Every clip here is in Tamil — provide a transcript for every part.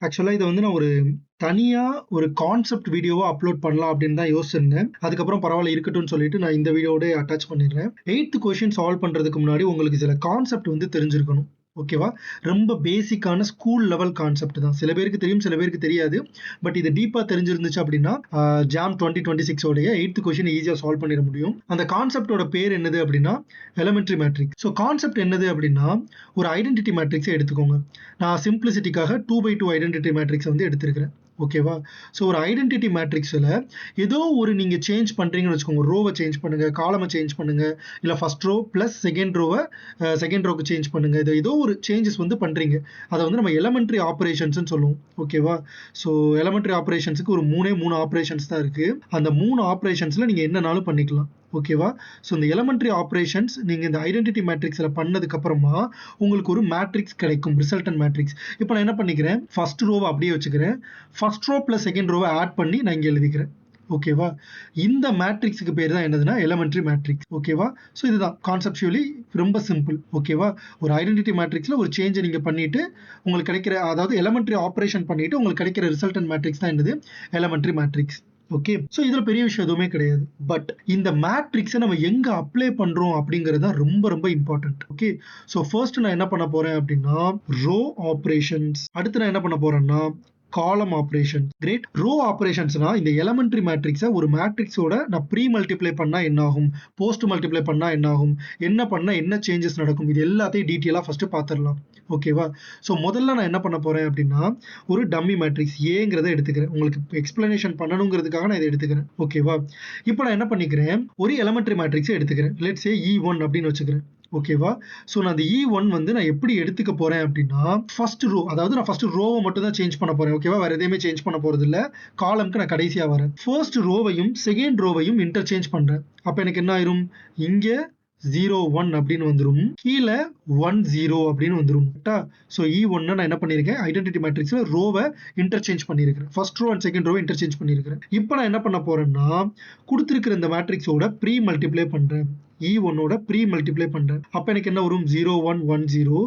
ஆக்சுவலா இத வந்து நான் ஒரு தனியா ஒரு கான்செப்ட் வீடியோவா அப்லோட் பண்ணலாம் அப்படின்னு தான் யோசிச்சிருந்தேன். அதுக்கப்புறம் பரவால்ல இருக்கட்டும்னு சொல்லிட்டு நான் இந்த வீடியோவோட அட்டாச் பண்ணிடுறேன். 8th கொஸ்டின் சால்வ் பண்றதுக்கு முன்னாடி உங்களுக்கு சில கான்செப்ட் வந்து தெரிஞ்சிருக்கணும். ஓகேவா? ரொம்ப பேசிக்கான ஸ்கூல் லெவல் கான்செப்ட் தான். சில பேருக்கு தெரியும், சில பேருக்கு தெரியாது. பட் இது டீப்பா தெரிஞ்சிருந்துச்சு அப்படின்னா, ஜாம் 2026 உடைய 8th கொஸ்டின் ஈஸியா சால்வ் பண்ணிட முடியும். அந்த கான்செப்ட்டோட பேர் என்னது அப்படின்னா, எலிமெண்டரி மேட்ரிக்ஸ். ஸோ கான்செப்ட் என்னது அப்படின்னா, ஒரு ஐடென்டிட்டி மேட்ரிக்ஸை எடுத்துக்கோங்க. நான் சிம்பிளிசிட்டிக்காக 2x2 ஐடென்டிட்டி மேட்ரிக்ஸ் வந்து எடுத்திருக்கிறேன். ஓகேவா? ஸோ ஒரு ஐடென்டிட்டி மேட்ரிக்ஸ்ல ஏதோ ஒரு நீங்க சேஞ்ச் பண்றீங்கன்னு வச்சுக்கோங்க. ரோவை சேஞ்ச் பண்ணுங்க, காலமை சேஞ்ச் பண்ணுங்க, இல்ல ஃபர்ஸ்ட் ரோ பிளஸ் செகண்ட் ரோவை செகண்ட் ரோக்கு சேஞ்ச் பண்ணுங்க. இது ஏதோ ஒரு சேஞ்சஸ் வந்து பண்றீங்க. அதை வந்து நம்ம எலிமெண்டரி ஆபரேஷன்ஸ்னு சொல்லுவோம். ஓகேவா? ஸோ எலிமெண்டரி ஆபரேஷன்ஸுக்கு ஒரு 3 ஆபரேஷன்ஸ் தான் இருக்கு. அந்த 3 ஆபரேஷன்ஸ்ல நீங்க என்னனாலும் பண்ணிக்கலாம். ஓகேவா? ஸோ இந்த எலிமெண்டரி ஆபரேஷன்ஸ் நீங்க இந்த ஐடென்டிட்டி மேட்ரிக்ஸ்ல பண்ணதுக்கு அப்புறமா உங்களுக்கு ஒரு மேட்ரிக்ஸ் கிடைக்கும், ரிசல்டன்ட் மேட்ரிக்ஸ். இப்போ நான் என்ன பண்ணிக்கிறேன், ஃபர்ஸ்ட் ரோவை அப்படியே வச்சுக்கிறேன். ஃபர்ஸ்ட் ரோ பிளஸ் செகண்ட் ரோவை ஆட் பண்ணி நான் இங்க எழுதிக்கிறேன். ஓகேவா? இந்த மேட்ரிக்ஸுக்கு பேர் தான் என்னதுன்னா எலிமெண்டரி மேட்ரிக்ஸ். ஓகேவா? ஸோ இதுதான் கான்செப்சுவலி ரொம்ப சிம்பிள். ஓகேவா? ஒரு ஐடென்டிட்டி மேட்ரிக்ஸ்ல ஒரு சேஞ்சை நீங்க பண்ணிட்டு உங்களுக்கு கிடைக்கிற, அதாவது எலிமெண்டரி ஆபரேஷன் பண்ணிட்டு உங்களுக்கு கிடைக்கிற ரிசல்டன்ட் மேட்ரிக்ஸ் தான் என்னது, எலிமெண்டரி மேட்ரிக்ஸ். ஓகே, சோ இதுல பெரிய விஷயம் எதுவுமே கிடையாது. பட் இந்த மேட்ரிக்ஸை நம்ம எங்க அப்ளை பண்றோம் அப்படிங்கிறது தான் ரொம்ப ரொம்ப இம்பார்ட்டன்ட். ஓகே, சோ ஃபர்ஸ்ட் நான் என்ன பண்ண போறேன் அப்படின்னா, ரோ ஆபரேஷன்ஸ். அடுத்து நான் என்ன பண்ண போறேன்னா, காலம் ஆபரேஷன். கிரேட். ரோ ஆபரேஷன்ஸ்னா இந்த எலிமெண்டரி மேட்ரிக்ஸை ஒரு மேட்ரிக்ஸோட நான் ப்ரீ மல்டிப்ளை பண்ணா என்ன ஆகும், போஸ்ட் மல்டிப்ளை பண்ணா என்ன ஆகும், என்ன பண்ணா என்ன சேஞ்சஸ் நடக்கும், இது எல்லாத்தையும் டீட்டெயிலா ஃபர்ஸ்ட் பார்த்துடலாம். ஓகேவா? ஸோ முதல்ல நான் என்ன பண்ண போறேன் அப்படின்னா, ஒரு டம்மி மேட்ரிக்ஸ் ஏங்கிறத எடுத்துக்கிறேன். உங்களுக்கு எக்ஸ்பிளனேஷன் பண்ணணுங்கிறதுக்காக நான் இதை எடுத்துக்கிறேன். ஓகேவா? இப்போ நான் என்ன பண்ணிக்கிறேன், ஒரு எலிமெண்டரி மேட்ரிக்ஸை எடுத்துக்கிறேன். லெட்ஸ் சே E1 அப்படின்னு வச்சுக்கிறேன். ஓகேவா? ஸோ நான் அந்த E1 வந்து நான் எப்படி எடுத்துக்க போறேன் அப்படின்னா, ஃபர்ஸ்ட் ரோ, அதாவது நான் ஃபர்ஸ்ட் ரோவை மட்டும் தான் சேஞ்ச் பண்ண போறேன். ஓகேவா? வேற எதையுமே சேஞ்ச் பண்ண போறது இல்ல. காலம்க்கு நான் கடைசியா வரேன். ஃபர்ஸ்ட் ரோவையும் செகண்ட் ரோவையும் இன்டர்சேஞ்ச் பண்றேன். அப்ப எனக்கு என்ன ஆயிரும், இங்க 01 அப்படின்னு வந்துரும், கீழே 10 அப்படின்னு வந்துரும். ஸோ E1 நான் என்ன பண்ணிருக்கேன், ஐடென்டிட்டி மேட்ரிக்ஸ்ல ரோவை இன்டர்சேஞ்ச் பண்ணிருக்கேன். ஃபர்ஸ்ட் ரோ அண்ட் செகண்ட் ரோவை இன்டர்சேஞ்ச் பண்ணிருக்கேன். இப்போ நான் என்ன பண்ண போறேன்னா, கொடுத்திருக்கிற இந்த மேட்ரிக்ஸோட ப்ரீ மல்டிப்ளை பண்றேன். E1 ஓட ப்ரீ மல்டிப்ளை பண்றேன். அப்ப எனக்கு என்ன வரும், 0110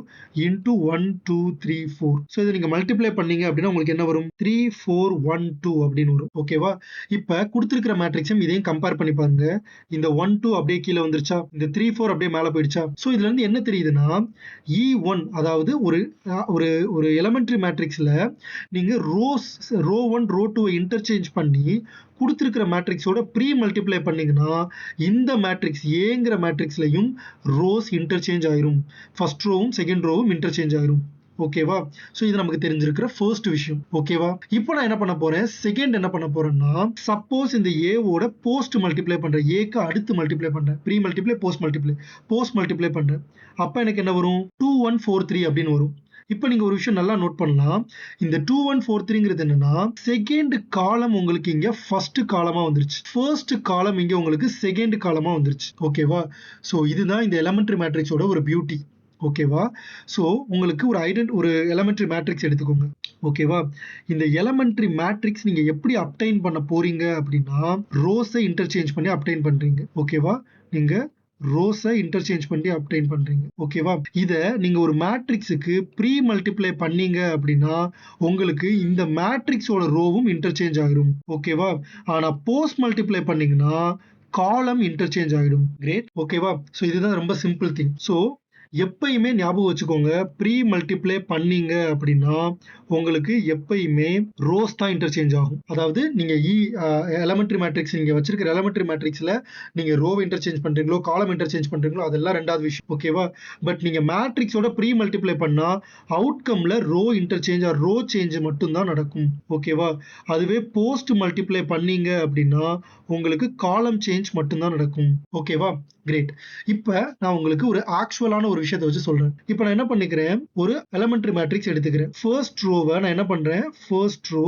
into 1234. ஸோ இதை நீங்க மல்டிப்ளை பண்ணீங்க அப்படின்னா உங்களுக்கு என்ன வரும், 3412 அப்படின்னு வரும். ஓகேவா? இப்ப கொடுத்திருக்கிற மேட்ரிக்ஸும் இதையும் கம்பேர் பண்ணி பாருங்க. இந்த 12 அப்படியே கீழே வந்துருச்சா, இந்த 34 அப்படியே மேல போயிடுச்சா. ஸோ இதுல இருந்து என்ன தெரியுதுன்னா, E1 அதாவது ஒரு ஒரு ஒரு எலிமெண்டரி மேட்ரிக்ஸ்ல நீங்க ரோ 1 ரோ 2 இன்டர்சேஞ்ச் பண்ணி கொடுத்திருக்கிற மேட்ரிக்ஸோட ப்ரீ மல்டிப்ளை பண்ணீங்கன்னா இந்த மேட்ரிக்ஸ் ஏங்கிற மேட்ரிக்ஸ்லயும் ரோஸ் இன்டர்சேஞ்ச் ஆயிரும், ஃபர்ஸ்ட் ரோவும் செகண்ட் ரோவும் இன்டர்சேஞ்ச் ஆயிரும். ஓகேவா? சோ இது நமக்கு தெரிஞ்சிருக்கிற ஃபர்ஸ்ட் விஷயம். ஓகேவா? இப்போ நான் என்ன பண்ண போறேன், செகண்ட் என்ன பண்ண போறேன்னா, சப்போஸ் இந்த ஏவோட போஸ்ட் மல்டிப்ளை பண்றேன், ஏக்கு அடுத்து மல்டிப்ளை பண்றேன், ப்ரீ மல்டிப்ளை போஸ்ட் மல்டிப்ளை பண்றேன். அப்ப எனக்கு என்ன வரும், 2143 அப்படின்னு வரும். இப்போ நீங்க ஒரு விஷயம் நல்லா நோட் பண்ணலாம். இந்த 2143ங்கிறது என்னன்னா, செகண்ட் காலம் உங்களுக்கு இங்க ஃபர்ஸ்ட் காலமா வந்துருச்சு, ஃபர்ஸ்ட் காலம் இங்க உங்களுக்கு செகண்ட் காலமா வந்துருச்சு. ஓகேவா? சோ இதுதான் இந்த எலிமெண்டரி மேட்ரிக்ஸோட ஒரு பியூட்டி. ஓகேவா? சோ உங்களுக்கு ஒரு எலிமெண்டரி மேட்ரிக்ஸ் எடுத்துக்கோங்க. ஓகேவா? இந்த எலிமெண்டரி மேட்ரிக்ஸ் நீங்க எப்படி அப்டைன் பண்ண போறீங்க அப்படின்னா, ரோஸை இன்டர்சேஞ்ச் பண்ணி அப்டைன் பண்றீங்க. ஓகேவா? நீங்க ரோஸை இன்டர்சேஞ்ச் பண்ணி அப்டைன் பண்றீங்க. ஓகேவா? இத நீங்க ஒரு மேட்ரிக்ஸுக்கு ப்ரீ மல்டிப்ளை பண்ணீங்க அப்படின்னா உங்களுக்கு இந்த மேட்ரிக்ஸோட ரோவும் இன்டர்சேஞ்ச் ஆயிரும். ஓகேவா? ஆனா போஸ்ட் மல்டிப்ளை பண்ணீங்கன்னா காலம் இன்டர்சேஞ்ச் ஆயிடும். கிரேட். ஓகேவா? சோ இதுதான் ரொம்ப சிம்பிள் திங். சோ எப்பயுமே ஞாபகம் வச்சுக்கோங்க, ப்ரீ மல்டிப்ளை பண்ணீங்க அப்படின்னா உங்களுக்கு எப்பயுமே ரோஸ் தான் இன்டர்சேஞ்ச் ஆகும். அதாவது நீங்க எலிமெண்டரி மேட்ரிக்ஸ் நீங்க வச்சிருக்கிற எலிமெண்டரி மேட்ரிக்ஸ்ல நீங்க ரோவை இன்டர்சேஞ்ச் பண்றீங்களோ காலம் இன்டர்சேஞ்ச் பண்றீங்களோ அதெல்லாம் ரெண்டாவது விஷயம். ஓகேவா? பட் நீங்க மேட்ரிக்ஸோட ப்ரீ மல்டிப்ளை பண்ணா அவுட்கம்ல row interchange or row change மட்டும் தான் நடக்கும். ஓகேவா? அதுவே போஸ்ட் மல்டிப்ளை பண்ணீங்க அப்படின்னா உங்களுக்கு காலம் சேஞ்ச் மட்டும் தான் நடக்கும். ஓகேவா? கிரேட். இப்ப நான் உங்களுக்கு ஒரு ஆக்சுவலான ஒரு விஷயத்தை வச்சு சொல்றேன். இப்ப நான் என்ன பண்ணிக்கிறேன், ஒரு எலிமெண்டரி மேட்ரிக்ஸ் எடுத்துக்கிறேன். ஃபர்ஸ்ட் ரோவை நான் என்ன பண்றேன், first row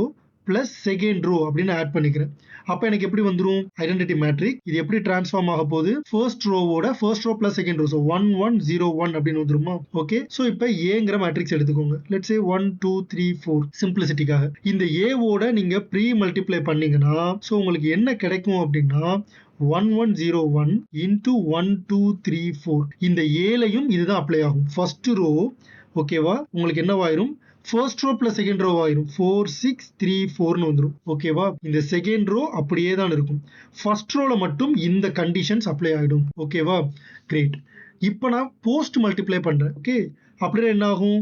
plus second row அப்படின்னு ஆட் பண்ணிக்கிறேன். அப்ப எனக்கு எப்படி வந்துரும், ஐடென்டிட்டி மேட்ரிக்ஸ். இது எப்படி டிரான்ஸ்ஃபார்ம் ஆக போகுது, ஃபர்ஸ்ட் ரோவோட first row plus second row, so 1101 அப்படின்னு வந்துருமா. ஓகே, ஸோ இப்ப ஏங்கிற மேட்ரிக்ஸ் எடுத்துக்கோங்க. லெட்ஸ் சே 1 2 3 4 சிம்பிளிசிட்டிக்காக. இந்த ஏவோட நீங்க ப்ரீ மல்டிப்ளை பண்ணீங்கன்னா ஸோ உங்களுக்கு என்ன கிடைக்கும் அப்படின்னா 1101 into 1234. இந்த ஏலையும் இதுதான் அப்ளை ஆகும். ஃபர்ஸ்ட் ரோ ஓகேவா உங்களுக்கு என்னவாயிரும், first row plus second row ஆயிரும் 4 6 3 4ன்னு வந்துடும். ஓகேவா? இந்த செகண்ட் ரோ அப்படியே தான் இருக்கும். ஃபர்ஸ்ட் ரோல மட்டும் இந்த கண்டிஷன்ஸ் அப்ளை ஆயிடும். ஓகேவா? கிரேட். இப்போ நான் போஸ்ட் மல்டிப்ளை பண்றேன். ஓகே, அப்படியே என்ன ஆகும்?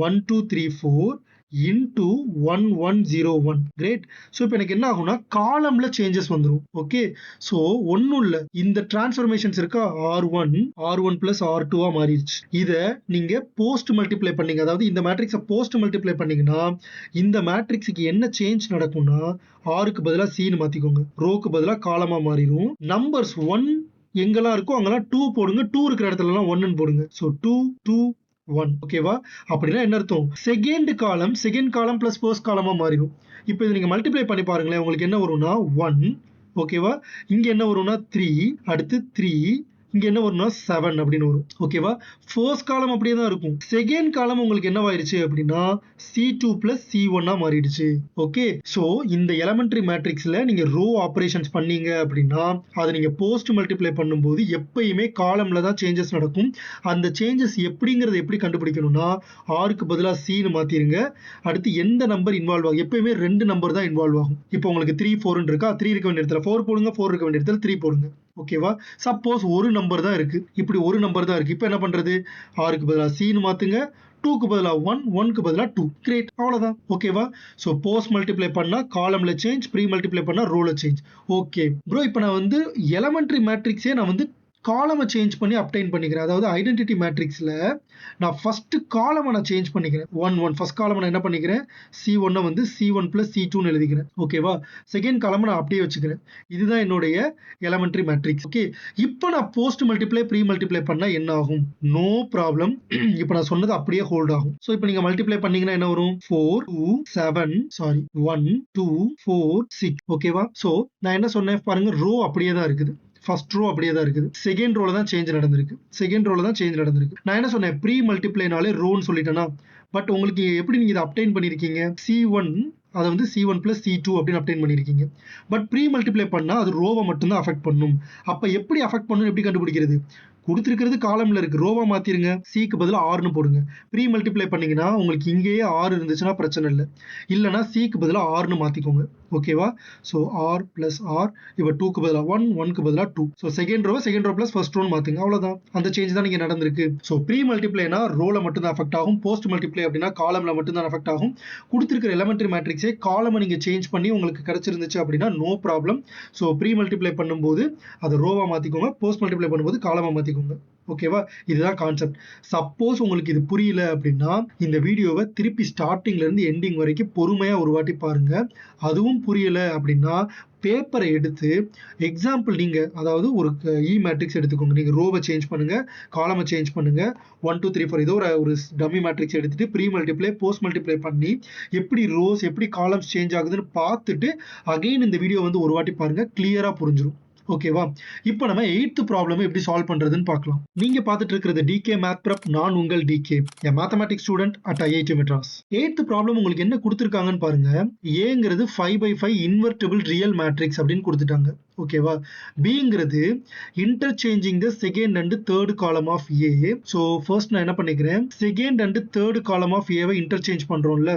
1 2 3 4 into 1 1 0 1. கிரேட். ஸோ இப்போ எனக்கு என்ன ஆகும்னா காலம்ல சேஞ்சஸ் வந்துடும். ஓகே, ஸோ ஒன்றும் இல்லை, இந்த டிரான்ஸ்ஃபர்மேஷன்ஸ் இருக்கா R1 பிளஸ் R2 மாறிடுச்சு. இதை நீங்க போஸ்ட் மல்டிப்ளை பண்ணீங்க, அதாவது இந்த மேட்ரிக்ஸை போஸ்ட் மல்டிப்ளை பண்ணீங்கன்னா இந்த மேட்ரிக்ஸுக்கு என்ன சேஞ்ச் நடக்கும்னா ஆருக்கு பதிலாக சீன்னு மாத்திக்கோங்க, ரோக்கு பதிலாக காலமா மாறிடும். நம்பர்ஸ் 1 எங்கெல்லாம் இருக்கோ அங்கெல்லாம் 2 போடுங்க, 2 இருக்கிற இடத்துலலாம் 1ன்னு போடுங்க. ஸோ 2 2 1. ஓகேவா? அப்படின்னா என்ன அர்த்தம்? செகண்ட் காலம் பிளஸ் ஃபர்ஸ்ட் காலமா மாறிடும். இப்போ இது நீங்க மல்டிப்ளை பண்ணி பாருங்களேன், உங்களுக்கு என்ன வரும்னா 1. ஓகேவா? இங்க என்ன வரும்னா 3, அடுத்து 3, இங்க என்ன வரும்னா 7 அப்படின்னு வரும். ஓகேவா? ஃபர்ஸ்ட் காலம் அப்படியே தான் இருக்கும். செகண்ட் காலம் உங்களுக்கு என்னவாயிருச்சு அப்படின்னா C2 பிளஸ் C1 மாறிடுச்சு. ஓகே, ஸோ இந்த எலமெண்டரி மேட்ரிக்ஸ்ல நீங்க ரோ ஆபரேஷன்ஸ் பண்ணீங்க அப்படின்னா அதை நீங்க போஸ்ட் மல்டிப்ளை பண்ணும்போது எப்பயுமே காலம்ல தான் சேஞ்சஸ் நடக்கும். அந்த சேஞ்சஸ் எப்படிங்கிறது எப்படி கண்டுபிடிக்கணும்னா ஆருக்கு பதிலாக சீன்னு மாத்திருங்க. அடுத்து எந்த நம்பர் இன்வால்வ் ஆகும்? எப்பயுமே 2 நம்பர் தான் இன்வால்வ் ஆகும். இப்போ உங்களுக்கு 3 4 இருக்கா, 3 இருக்க வேண்டிய இடத்துல 4 போடுங்க, 4 இருக்க வேண்டிய இடத்துல 3 போடுங்க. ஓகேவா? சப்போஸ் ஒரு நம்பர் தான் இருக்கு, இப்படி ஒரு நம்பர் தான் இருக்கு, இப்போ என்ன பண்றது? ஆருக்கு பதிலாக சீன்னு மாத்துங்க, 2க்கு பதிலாக 1, 1க்கு பதிலாக 2. கிரேட், அவ்வளவுதான். ஓகேவா? ஸோ போஸ்ட் மல்டிப்ளை பண்ணா காலம்ல சேஞ்ச், ப்ரீ மல்டிப்ளை பண்ணா ரோல சேஞ்ச். ஓகே ப்ரோ, இப்போ நான் வந்து எலமெண்டரி மேட்ரிக்ஸே நான் வந்து காலமை சேஞ்ச் பண்ணி அப்டைன் பண்ணிக்கிறேன். அதாவது ஐடென்டிட்டி மேட்ரிக்ஸ்ல நான் ஃபர்ஸ்ட் காலமை நான் சேஞ்ச் பண்ணிக்கிறேன். 1 1 ஃபர்ஸ்ட் காலமை நான் என்ன பண்ணிக்கிறேன்? C1 வந்து C1 பிளஸ் C2 எழுதிக்கிறேன். ஓகேவா? செகண்ட் காலமை நான் அப்படியே வச்சுக்கிறேன். இதுதான் என்னுடைய எலமெண்டரி மேட்ரிக்ஸ். ஓகே, இப்போ நான் போஸ்ட் மல்டிப்ளை ப்ரீ மல்டிப்ளை பண்ணா என்ன ஆகும்? No problem. இப்போ நான் சொன்னது அப்படியே ஹோல்ட் ஆகும். ஸோ இப்போ நீங்க மல்டிப்ளை பண்ணீங்கன்னா என்ன வரும்? 4 2 7 சாரி 1 2 4 6. ஓகேவா? ஸோ நான் என்ன சொன்னேன் பாருங்க, ரோ அப்படியே தான் இருக்குது, ஃபர்ஸ்ட் ரோ அப்படியே தான் இருக்குது, செகண்ட் ரோல தான் சேஞ்ச் நடந்திருக்கு. நான் என்ன சொன்னேன்? ப்ரீ மல்டிப்ளைனாலே ரோன்னு சொல்லிட்டேனா? பட் உங்களுக்கு எப்படி நீங்க இதை அப்டைன் பண்ணிருக்கீங்க? C1 அதை வந்து C1 பிளஸ் C2 அப்படின்னு அப்டைன் பண்ணிருக்கீங்க. பட் ப்ரீ மல்டிப்ளை பண்ணா அது ரோவை மட்டும் தான் அஃபெக்ட் பண்ணும். அப்ப எப்படி அஃபெக்ட் பண்ணும், எப்படி கண்டுபிடிக்கிறது? கொடுத்துருக்கிறது காலம்ல இருக்கு, ரோவா மாத்திருங்க, சிக்கு பதிலாக ஆர்னு போடுங்க. ப்ரீ மல்டிப்ளை பண்ணீங்கன்னா உங்களுக்கு இங்கேயே ஆர் இருந்துச்சுன்னா பிரச்சனை இல்லை, இல்லைனா சிக்கு பதிலாக ஆர்னு மாத்திக்கோங்க. ஓகேவா? ஸோ ஆர் பிளஸ் ஆர், இப்போ 2க்கு பதிலாக 1, 1க்கு பதிலாக 2. So second row plus first ரோன்னு மாத்துங்க, அவ்வளவுதான். அந்த சேஞ்ச் தான் நீங்க நடந்திருக்கு. ஸோ ப்ரீ மல்டிப்ளைனா ரோல மட்டும் தான் அஃபெக்ட் ஆகும், போஸ்ட் மல்டிப்ளை அப்படின்னா காலம்ல மட்டும் தான் அஃபெக்ட் ஆகும். கொடுத்துருக்கிற எலமெண்டரி மேட்ரிக்ஸே காலமை நீங்க சேஞ்ச் பண்ணி உங்களுக்கு கிடைச்சிருந்துச்சு அப்படின்னா no problem. So pre multiply பண்ணும்போது அதை ரோவா மாத்திக்கோங்க, போஸ்ட் மல்டிப்ளை பண்ணும்போது காலமா மாத்திக்கோங்க. ஓகேவா? இதுதான் கான்செப்ட். சப்போஸ் உங்களுக்கு இது புரியல அப்படின்னா இந்த வீடியோவை திருப்பி ஸ்டார்டிங்ல இருந்து எண்டிங் வரைக்கும் பொறுமையா ஒரு வாட்டி பாருங்க. அதுவும் புரியல அப்படின்னா பேப்பரை எடுத்து எக்ஸாம்பிள் நீங்க, அதாவது ஒரு இ மேட்ரிக்ஸ் எடுத்துக்கோங்க, நீங்க ரோவை சேஞ்ச் பண்ணுங்க, காலமை சேஞ்ச் பண்ணுங்க, 1 2 3 4 ஏதோ ஒரு டம்மி மேட்ரிக்ஸ் எடுத்துட்டு ப்ரீ மல்டிப்ளை போஸ்ட் மல்டிப்ளை பண்ணி எப்படி ரோஸ் எப்படி காலம்ஸ் சேஞ்ச் ஆகுதுன்னு பார்த்துட்டு அகைன் இந்த வீடியோ வந்து ஒரு வாட்டி பாருங்க, கிளியரா புரிஞ்சிடும். ஓகேவா? இப்போ நம்ம 8th ப்ராப்ளம் எப்படி சால்வ் பண்றதுன்னு பார்க்கலாம். நீங்க பார்த்துட்டு இருக்கிறது டிகே மேத் பிரப், நான் உங்கள் DK, a mathematics student at IIT Madras. 8th problem உங்களுக்கு என்ன கொடுத்திருக்காங்கன்னு பாருங்க. ஏங்கிறது 5/5 இன்வெர்ட்டிபிள் ரியல் மேட்ரிக்ஸ் அப்படின்னு கொடுத்துட்டாங்க. ஓகேவா? பிங்கிறது interchanging the second and third column of A. So first நான் என்ன பண்ணிக்கிறேன், second and third column of ஏவை இன்டர்சேஞ்ச் பண்றோம்ல,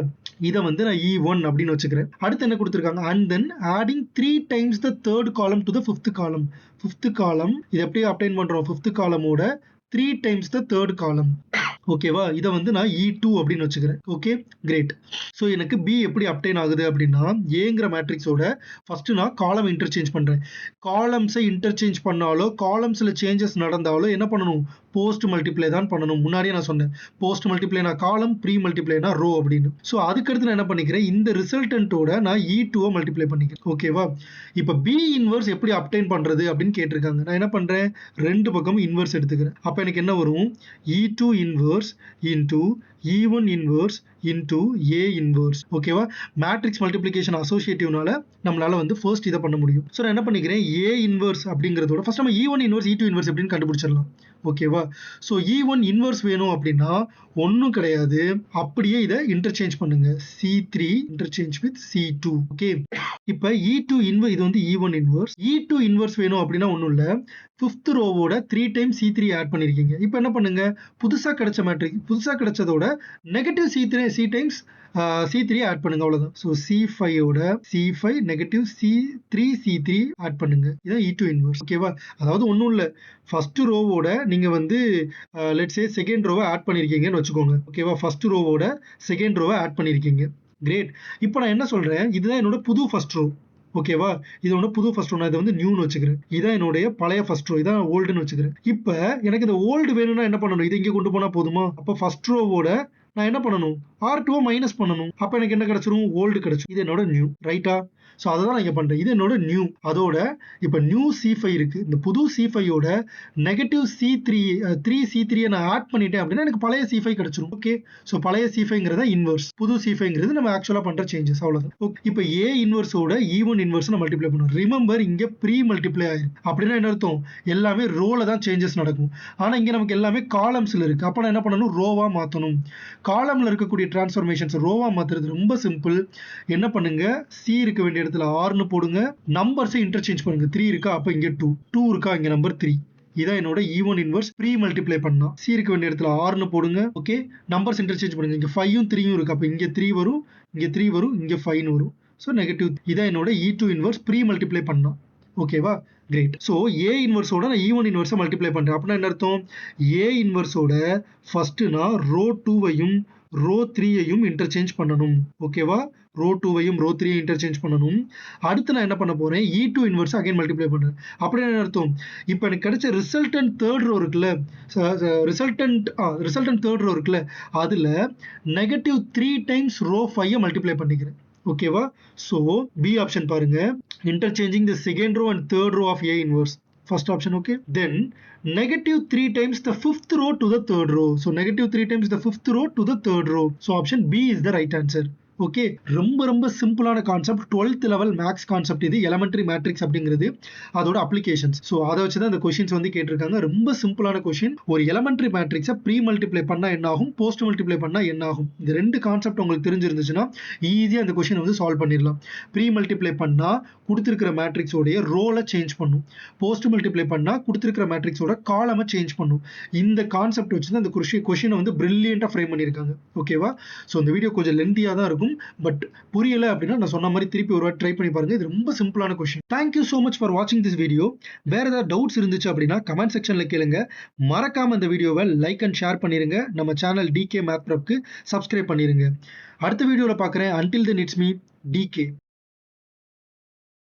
இதை வந்து நான் E1 அப்படின்னு வச்சுக்கிறேன். அடுத்து என்ன கொடுத்துருக்காங்க, and then adding 3 times the third column to the fifth column. Fifth column இது எப்படி அப்டைன் பண்றோம்? ஃபிஃப்த் காலமோட 3 times the third column. ஓகேவா? இதை வந்து நான் E2 அப்படின்னு வச்சுக்கிறேன். Okay, great. ஸோ எனக்கு பி எப்படி அப்டைன் ஆகுது அப்படின்னா, ஏங்கிற மேட்ரிக்ஸோட ஃபர்ஸ்ட் நான் காலம் இன்டர்சேஞ்ச் பண்றேன். காலம்ஸை இன்டர்சேஞ்ச் பண்ணாலோ காலம்ஸ்ல சேஞ்சஸ் நடந்தாலோ என்ன பண்ணணும்? போஸ்ட் மல்டிப்ளை தான் பண்ணணும். முன்னாடியே நான் சொன்னேன், போஸ்ட் மல்டிப்ளைனா காலம், ப்ரீ மல்டிப்ளைனா ரோ அப்படின்னு. ஸோ அதுக்கடுத்து நான் என்ன பண்ணிக்கிறேன், இந்த ரிசல்டன்ட்டோட நான் E2 மல்டிப்ளை பண்ணிக்கிறேன். ஓகேவா? இப்போ பி இன்வர்ஸ் எப்படி அப்டைன் பண்றது அப்படின்னு கேட்டிருக்காங்க. நான் என்ன பண்றேன், ரெண்டு பக்கமும் இன்வர்ஸ் எடுத்துக்கிறேன். அப்போ எனக்கு என்ன வரும்? E2 inverse into E1 inverse into A inverse. ஓகேவா? மேட்ரிக்ஸ் மல்டிப்ளிகேஷன் அசோசியேட்டிவ்னால நம்மளால வந்து ஃபர்ஸ்ட் இதை பண்ண முடியும். ஸோ நான் என்ன பண்ணிக்கிறேன், A இன்வர்ஸ் அப்படிங்கிறதோட ஃபர்ஸ்ட் நம்ம E1 இன்வர்ஸ் E2 இன்வர்ஸ் எப்படின்னு கண்டுபிடிச்சிடலாம். ஓகேவா? ஸோ E1 இன்வர்ஸ் வேணும் அப்படின்னா ஒன்றும் கிடையாது, அப்படியே இதை இன்டர்சேஞ்ச் பண்ணுங்க, C3 interchange with C2. Okay, இப்போ E2 இன்வர்ஸ், இது வந்து E1 இன்வர்ஸ். E2 இன்வர்ஸ் வேணும் அப்படின்னா ஒன்றும் இல்லை, 5th ரோவோட 3 டைம்ஸ் C3 ஆட் பண்ணியிருக்கீங்க. இப்போ என்ன பண்ணுங்க, புதுசா கிடைச்ச மேட்ரிக்ஸ், புதுசா கிடைச்சதோட negative C3 times C3 add பண்ணுங்க, அவ்வளவுதான். ஸோ C5 ஓட C5 நெகட்டிவ் C3 ஆட் பண்ணுங்க. இதான் E2 இன்வர்ஸ். ஓகேவா? அதாவது ஒன்றும் இல்லை, ஃபர்ஸ்ட் ரோவோட நீங்க வந்து லெட்ஸ் சே செகண்ட் ரோவை ஆட் பண்ணியிருக்கீங்கன்னு வச்சுக்கோங்க. ஓகேவா? ஃபர்ஸ்ட் ரோவோட செகண்ட் ரோவை ஆட் பண்ணியிருக்கீங்க. கிரேட். இப்போ நான் என்ன சொல்றேன், இதுதான் என்னோட புது ஃபர்ஸ்ட் ரோ. ஓகேவா? இதோட புது ஃபர்ஸ்ட் ரோ, நான் இதை வந்து நியூன்னு வச்சுக்கிறேன். இதான் என்னுடைய பழைய ஃபர்ஸ்ட் ரோ, இதான் ஓல்டுன்னு வச்சுக்கிறேன். இப்போ எனக்கு இந்த ஓல்டு வேணும்னா என்ன பண்ணணும், இதை இங்கே கொண்டு போனா போதுமா? அப்போ ஃபர்ஸ்ட் ரோவோட நான் என்ன பண்ணணும், R2 மைனஸ் பண்ணணும். அப்போ எனக்கு என்ன கிடைச்சிரும், ஓல்டு கிடைச்சிரும். இது என்னோட நியூ, ரைட்டா? ஸோ அதை தான் நான் இங்கே பண்ணுறேன். இது என்னோட நியூ. அதோட இப்போ நியூ C5 இருக்கு. இந்த புது C5யோட நெகட்டிவ் C3 நான் ஆட் பண்ணிட்டேன் அப்படின்னா எனக்கு பழைய C5 கிடைச்சிரும். ஓகே, ஸோ பழைய C5ங்கிறத இன்வர்ஸ், புது C5ங்கிறது நம்ம ஆக்சுவலாக பண்ணுற சேஞ்சஸ், அவ்வளோதான். ஓகே, இப்போ A இன்வர்ஸோட E1 இன்வர்ஸ் நான் மல்டிப்ளை பண்ணுவோம். ரிமெம்பர், இங்கே ப்ரீ மல்டிப்ளை ஆயிருக்கு. அப்படின்னா என்ன அர்த்தம், எல்லாமே ரோல தான் சேஞ்சஸ் நடக்கும். ஆனால் இங்கே நமக்கு எல்லாமே காலம்ஸில் இருக்கு. அப்போ நான் என்ன பண்ணணும், ரோவா மாற்றணும். காலம்ல இருக்கக்கூடிய டிரான்ஸ்ஃபர்மேஷன்ஸ் ரோவா மாத்துறது ரொம்ப சிம்பிள். என்ன பண்ணுங்க, C இருக்க வேண்டிய இடத்துல R போடுங்க, நம்பர்ஸை இன்டர்சேஞ்ச் பண்ணுங்க. 3 இருக்கா, அப்ப இங்க 2 இருக்கா, இங்க நம்பர் 3. இதான் என்னோட E1 இன்வர்ஸ் ப்ரீ மல்டிப்ளை பண்ணா. C இருக்க வேண்டிய இடத்துல R போடுங்க. ஓகே, நம்பர்ஸ் இன்டர்சேஞ்ச் பண்ணுங்க. இங்க 5ம் 3ம் இருக்கு, அப்ப இங்க 3 வரும், இங்க 3 வரும், இங்க 5 வரும். So negative. இதான் என்னோட E2 இன்வர்ஸ் ப்ரீ மல்டிப்ளை பண்ணா. ஓகேவா? கிரேட். ஸோ A இன்வர்ஸோட நான் E1 இன்வர்ஸை மல்டிப்ளை பண்றேன். அப்படின்னா என்ன அர்த்தம், A இன்வர்ஸோட ஃபர்ஸ்ட் நான் ரோ 2வையும் ரோ 3யையும் இன்டர்சேஞ்ச் பண்ணணும். ஓகேவா? ரோ 2வையும் ரோ 3யையும் இன்டர்சேஞ்ச் பண்ணணும். அடுத்து நான் என்ன பண்ண போறேன், E2 இன்வர்ஸ் அகைன் மல்டிப்ளை பண்றேன். அப்படின்னு என்ன அர்த்தம், இப்போ எனக்கு கிடைச்ச ரிசல்டன்ட் தேர்ட் ரோ இருக்குல்ல, ரிசல்டன்ட் தேர்ட் ரோ இருக்குல்ல, அதுல நெகட்டிவ் 3 டைம்ஸ் ரோ 5 மல்டிப்ளை பண்ணிக்கிறேன். ஓகேவா? ஸோ பி ஆப்ஷன் பாருங்க, interchanging the second row and third row of A inverse. First option, okay. Then negative 3 times the fifth row to the third row. So negative 3 times the fifth row to the third row. So option B is the right answer. Okay, ரொம்ப ரொம்ப சிம்பிளான concept. 12th level maths concept இது. எலமெண்ட்ரி மேட்ரிக்ஸ் அப்படிங்கிறது அதோட அப்ளிகேஷன்ஸ். ஸோ அதை வச்சு தான் இந்த கொஸ்டின்ஸ் வந்து கேட்டிருக்காங்க. ரொம்ப சிம்பிளான கொஸ்டின். ஒரு எலமெண்ட்ரி மேட்ரிக்ஸை ப்ரீ மல்டிப்ளை பண்ணா என்ன ஆகும், போஸ்ட் மல்டிப்ளை பண்ணா என்ன ஆகும், இந்த ரெண்டு கான்செப்ட் உங்களுக்கு தெரிஞ்சிருந்துச்சுன்னா ஈஸியாக இந்த கொஸ்டின் வந்து சால்வ் பண்ணிடலாம். ப்ரீ மல்டிப்ளை பண்ணா கொடுத்துருக்கிற மேட்ரிக்ஸோடைய ரோலை சேஞ்ச் பண்ணும், போஸ்ட் மல்டிப்ளை பண்ணா கொடுத்துருக்கிற மேட்ரிக்ஸோட காலமை சேஞ்ச் பண்ணும். இந்த கான்செப்ட் வச்சு தான் இந்த கொஸ்டினை வந்து பிரில்லியண்டாக ஃப்ரேம் பண்ணியிருக்காங்க. ஓகேவா? ஸோ இந்த வீடியோ கொஞ்சம் லென்த்தியாக தான் இருக்கும், பட் புரியல அப்படின்னா நான் சொன்ன மாதிரி திருப்பி ஒரு வாட்டி ட்ரை பண்ணி பாருங்க. இது ரொம்ப சிம்பிளான question. Thank you so much for வாட்சிங் திஸ் வீடியோ. வேற ஏதாவது டவுட்ஸ் இருந்துச்சு அப்படின்னா கமெண்ட் செக்ஷன்ல கேளுங்க. மறக்காம இந்த வீடியோவை லைக் அண்ட் ஷேர் பண்ணிருங்க. நம்ம சேனல் DK Math Prepக்கு சப்ஸ்கிரைப் பண்ணிருங்க. அடுத்த வீடியோவில் பார்க்குறேன். Until then, it's me, DK.